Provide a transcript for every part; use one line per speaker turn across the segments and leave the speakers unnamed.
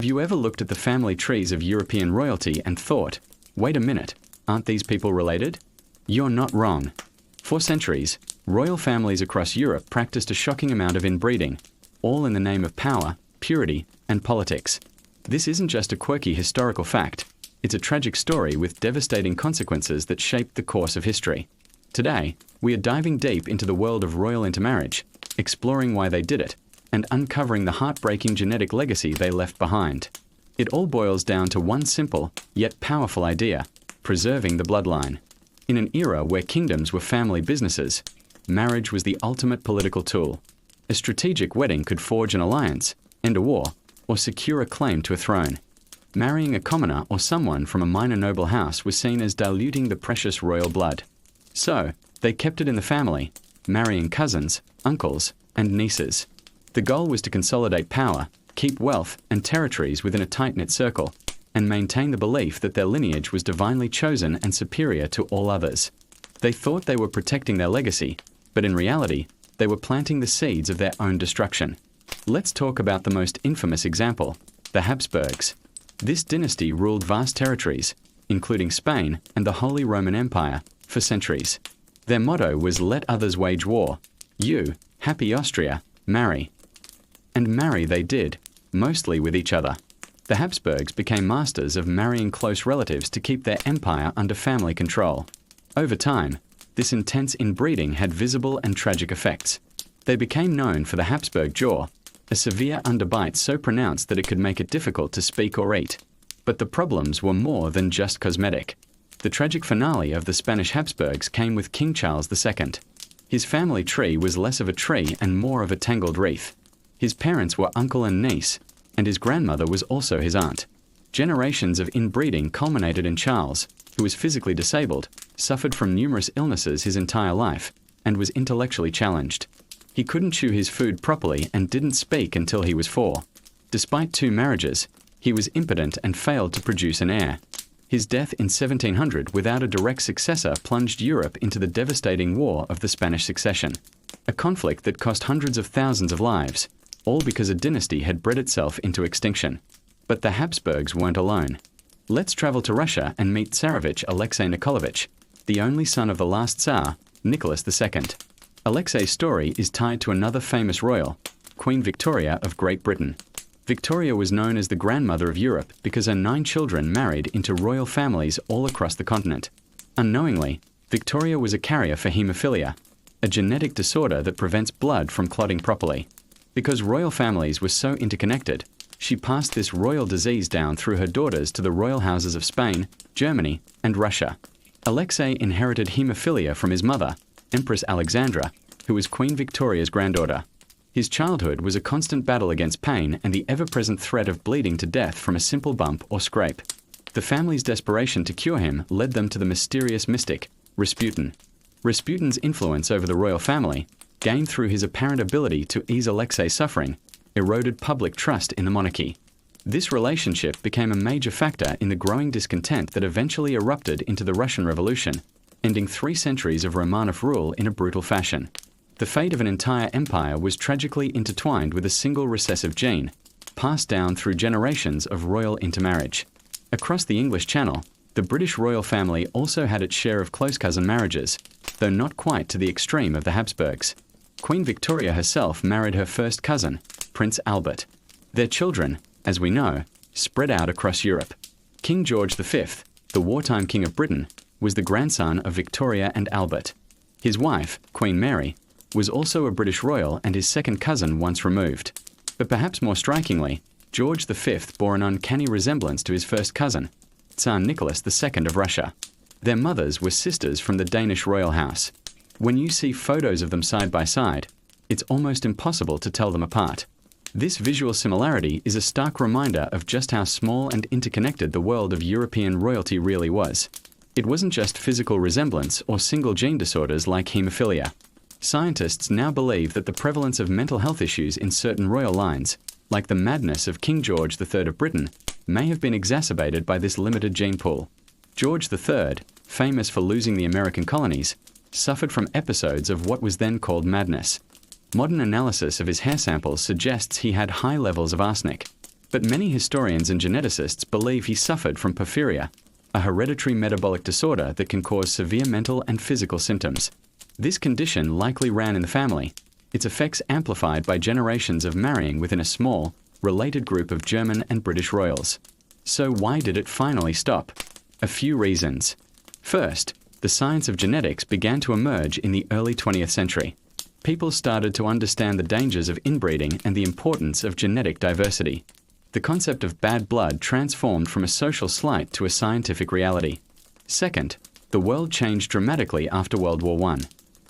Have you ever looked at the family trees of European royalty and thought, wait a minute, aren't these people related? You're not wrong. For centuries, royal families across Europe practiced a shocking amount of inbreeding, all in the name of power, purity, and politics. This isn't just a quirky historical fact, it's a tragic story with devastating consequences that shaped the course of history. Today, we are diving deep into the world of royal intermarriage, exploring why they did it, and uncovering the heartbreaking genetic legacy they left behind. It all boils down to one simple, yet powerful idea: preserving the bloodline. In an era where kingdoms were family businesses, marriage was the ultimate political tool. A strategic wedding could forge an alliance, end a war, or secure a claim to a throne. Marrying a commoner or someone from a minor noble house was seen as diluting the precious royal blood. So, they kept it in the family, marrying cousins, uncles, and nieces. The goal was to consolidate power, keep wealth and territories within a tight-knit circle, and maintain the belief that their lineage was divinely chosen and superior to all others. They thought they were protecting their legacy, but in reality, they were planting the seeds of their own destruction. Let's talk about the most infamous example, the Habsburgs. This dynasty ruled vast territories, including Spain and the Holy Roman Empire, for centuries. Their motto was "Let others wage war. You, happy Austria, marry." And marry they did, mostly with each other. The Habsburgs became masters of marrying close relatives to keep their empire under family control. Over time, this intense inbreeding had visible and tragic effects. They became known for the Habsburg jaw, a severe underbite so pronounced that it could make it difficult to speak or eat. But the problems were more than just cosmetic. The tragic finale of the Spanish Habsburgs came with King Charles II. His family tree was less of a tree and more of a tangled wreath. His parents were uncle and niece, and his grandmother was also his aunt. Generations of inbreeding culminated in Charles, who was physically disabled, suffered from numerous illnesses his entire life, and was intellectually challenged. He couldn't chew his food properly and didn't speak until he was 4. Despite 2 marriages, he was impotent and failed to produce an heir. His death in 1700 without a direct successor plunged Europe into the devastating War of the Spanish Succession, a conflict that cost hundreds of thousands of lives, all because a dynasty had bred itself into extinction. But the Habsburgs weren't alone. Let's travel to Russia and meet Tsarevich Alexei Nikolaevich, the only son of the last Tsar, Nicholas II. Alexei's story is tied to another famous royal, Queen Victoria of Great Britain. Victoria was known as the grandmother of Europe because her 9 children married into royal families all across the continent. Unknowingly, Victoria was a carrier for haemophilia, a genetic disorder that prevents blood from clotting properly. Because royal families were so interconnected, she passed this royal disease down through her daughters to the royal houses of Spain, Germany, and Russia. Alexei inherited haemophilia from his mother, Empress Alexandra, who was Queen Victoria's granddaughter. His childhood was a constant battle against pain and the ever-present threat of bleeding to death from a simple bump or scrape. The family's desperation to cure him led them to the mysterious mystic, Rasputin. Rasputin's influence over the royal family, gained through his apparent ability to ease Alexei's suffering, eroded public trust in the monarchy. This relationship became a major factor in the growing discontent that eventually erupted into the Russian Revolution, ending 3 centuries of Romanov rule in a brutal fashion. The fate of an entire empire was tragically intertwined with a single recessive gene, passed down through generations of royal intermarriage. Across the English Channel, the British royal family also had its share of close cousin marriages, though not quite to the extreme of the Habsburgs. Queen Victoria herself married her first cousin, Prince Albert. Their children, as we know, spread out across Europe. King George V, the wartime King of Britain, was the grandson of Victoria and Albert. His wife, Queen Mary, was also a British royal and his second cousin once removed. But perhaps more strikingly, George V bore an uncanny resemblance to his first cousin, Tsar Nicholas II of Russia. Their mothers were sisters from the Danish royal house. When you see photos of them side by side, it's almost impossible to tell them apart. This visual similarity is a stark reminder of just how small and interconnected the world of European royalty really was. It wasn't just physical resemblance or single gene disorders like haemophilia. Scientists now believe that the prevalence of mental health issues in certain royal lines, like the madness of King George III of Britain, may have been exacerbated by this limited gene pool. George III, famous for losing the American colonies, suffered from episodes of what was then called madness. Modern analysis of his hair samples suggests he had high levels of arsenic. But many historians and geneticists believe he suffered from porphyria, a hereditary metabolic disorder that can cause severe mental and physical symptoms. This condition likely ran in the family, its effects amplified by generations of marrying within a small, related group of German and British royals. So why did it finally stop? A few reasons. First, the science of genetics began to emerge in the early 20th century. People started to understand the dangers of inbreeding and the importance of genetic diversity. The concept of bad blood transformed from a social slight to a scientific reality. Second, the world changed dramatically after World War I.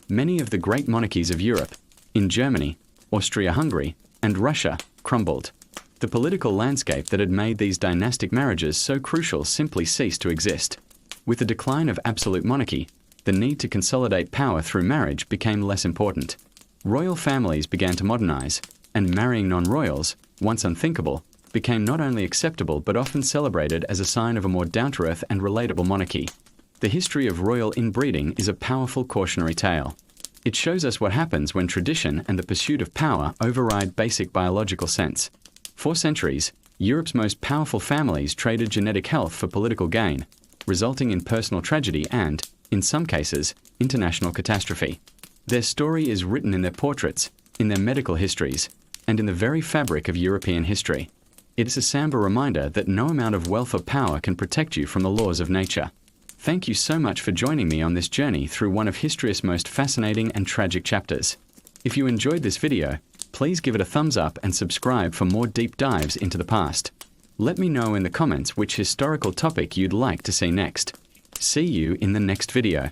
Many of the great monarchies of Europe, in Germany, Austria-Hungary, and Russia, crumbled. The political landscape that had made these dynastic marriages so crucial simply ceased to exist. With the decline of absolute monarchy, the need to consolidate power through marriage became less important. Royal families began to modernize, and marrying non-royals, once unthinkable, became not only acceptable but often celebrated as a sign of a more down-to-earth and relatable monarchy. The history of royal inbreeding is a powerful cautionary tale. It shows us what happens when tradition and the pursuit of power override basic biological sense. For centuries, Europe's most powerful families traded genetic health for political gain, resulting in personal tragedy and, in some cases, international catastrophe. Their story is written in their portraits, in their medical histories, and in the very fabric of European history. It is a somber reminder that no amount of wealth or power can protect you from the laws of nature. Thank you so much for joining me on this journey through one of history's most fascinating and tragic chapters. If you enjoyed this video, please give it a thumbs up and subscribe for more deep dives into the past. Let me know in the comments which historical topic you'd like to see next. See you in the next video.